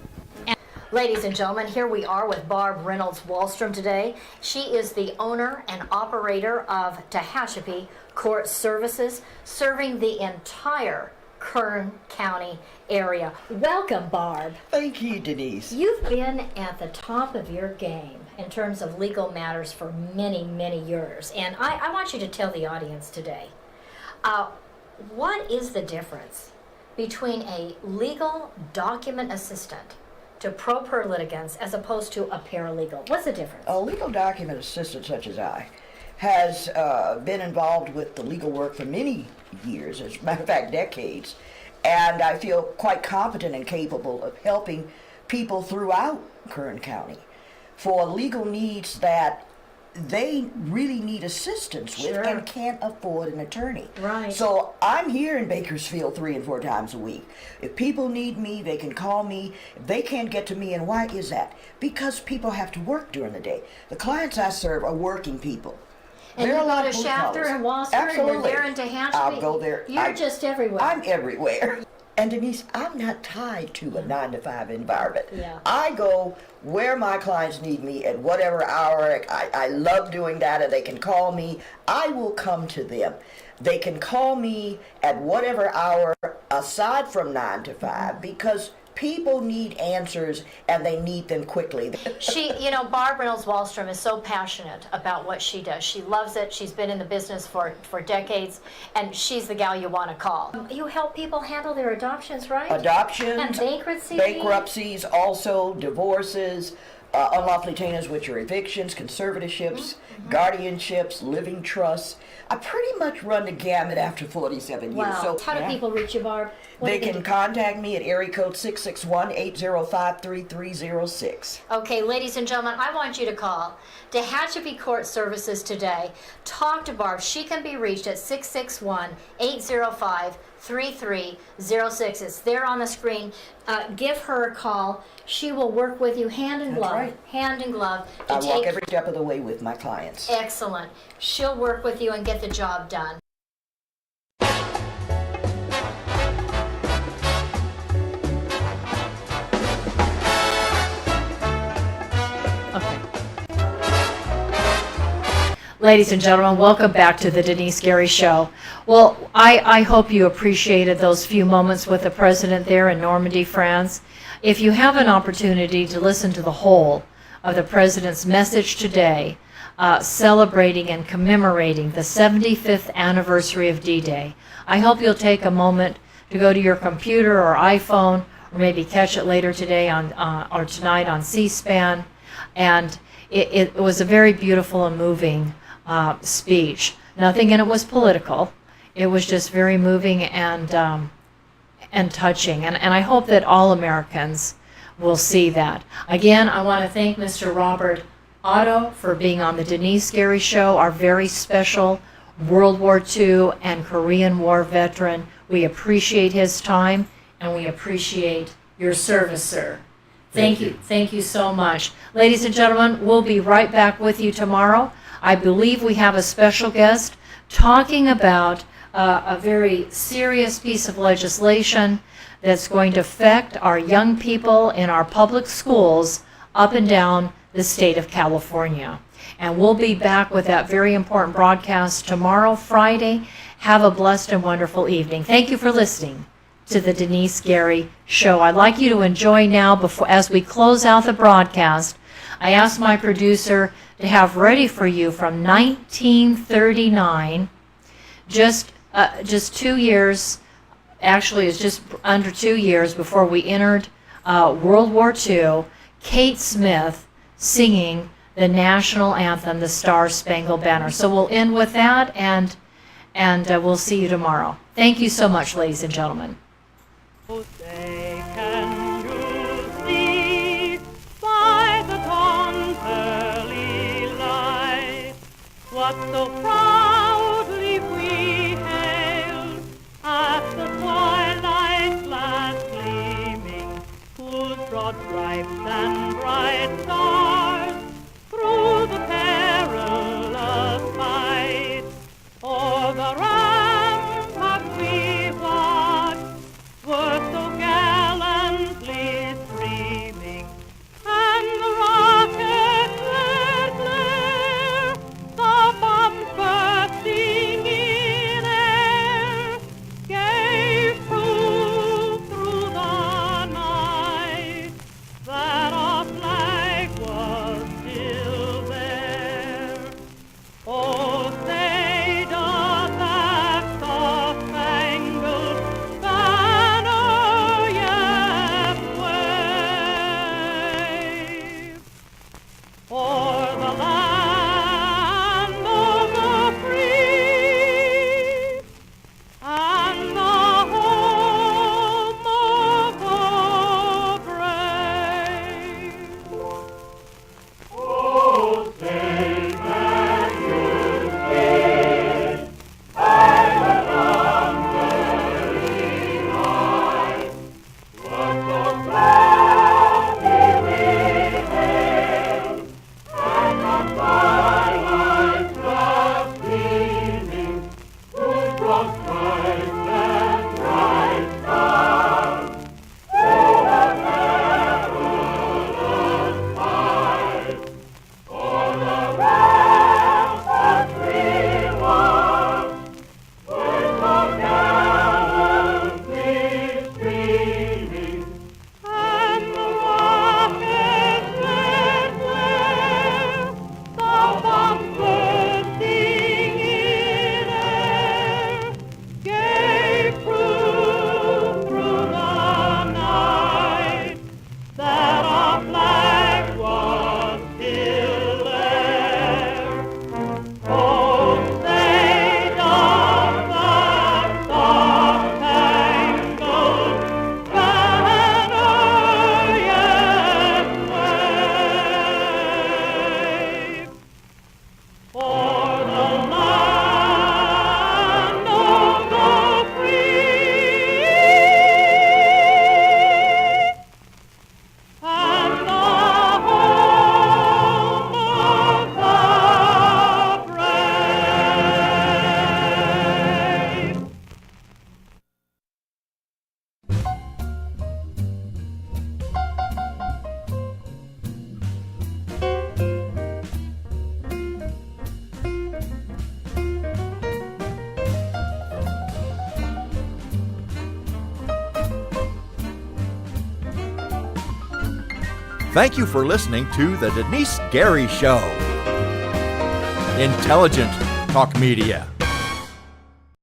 Ladies and gentlemen, here we are with Barb Reynolds Wallstrom today. She is the owner and operator of Tehachapi Court Services, serving the entire Kern County area. Welcome, Barb. Thank you, Denise. You've been at the top of your game in terms of legal matters for many, many years. And I want you to tell the audience today, what is the difference between a legal document assistant to pro per litigants as opposed to a paralegal? What's the difference? A legal document assistant such as I has been involved with the legal work for many years, as a matter of fact, decades, and I feel quite competent and capable of helping people throughout Kern County for legal needs that they really need assistance with and can't afford an attorney. Right. So I'm here in Bakersfield 3 and 4 times a week. If people need me, they can call me. If they can't get to me, and why is that? Because people have to work during the day. The clients I serve are working people. And There are you a lot go of to blue Shafter collars. and Wasser, and you're Absolutely. there in Tehachapi. I'll go there. You're just everywhere. I'm everywhere. And Denise, I'm not tied to a 9-to-5 environment. Yeah. I go where my clients need me at whatever hour. I love doing that, and they can call me. I will come to them. They can call me at whatever hour aside from 9 to 5 because people need answers and they need them quickly. Barb Reynolds Wallstrom is so passionate about what she does. She loves it. She's been in the business for decades, and she's the gal you want to call. You help people handle their adoptions, right? Adoptions, And bankruptcies, also divorces, unlawfully tainted, which are evictions, conservatorships, guardianships, living trusts. I pretty much run the gamut after 47 years. Wow. So How do people reach you, Barb? They can contact me at area code 661-805-3306. Okay, ladies and gentlemen, I want you to call Tehachapi Court Services today. Talk to Barb. She can be reached at 661-805-3306. It's there on the screen. Give her a call. She will work with you hand in glove. right. Hand in glove. To I take walk every step of the way with my clients. Excellent. She'll work with you and get the job done. Okay. Ladies and gentlemen, welcome back to the Denise Gary Show. Well, I hope you appreciated those few moments with the president there in Normandy, France. If you have an opportunity to listen to the whole of the president's message today, celebrating and commemorating the 75th anniversary of D-Day, I hope you'll take a moment to go to your computer or iPhone, or maybe catch it later today or tonight on C-SPAN. And it was a very beautiful and moving speech. Nothing in it was political. It was just very moving and touching. And I hope that all Americans will see that. Again, I want to thank Mr. Robert OTTO for being on the Denise Gary Show, our very special World War II and Korean War veteran. We appreciate his time, and we appreciate your service, sir. Thank you. Thank you so much. Ladies and gentlemen, we'll be right back with you tomorrow. I believe we have a special guest talking about a very serious piece of legislation that's going to affect our young people in our public schools up and down the state of California. And we'll be back with that very important broadcast tomorrow, Friday. Have a blessed and wonderful evening. Thank you for listening to the Denise Gary Show. I'd like you to enjoy now, as we close out the broadcast, I asked my producer to have ready for you from 1939, just 2 years, actually it's just under 2 years before we entered World War II, Kate Smith singing the national anthem, the Star Spangled Banner. So we'll end with that, and we'll see you tomorrow. Thank you so much, ladies and gentlemen. Say, can you see by the dawn's early light what so proudly we hailed at the twilight's last gleaming, whose broad stripes and bright stars through the perilous fight o'er the rampart we watched were so gallantly streaming, Thank you for listening to The Denice Gary Show. Intelligent talk media.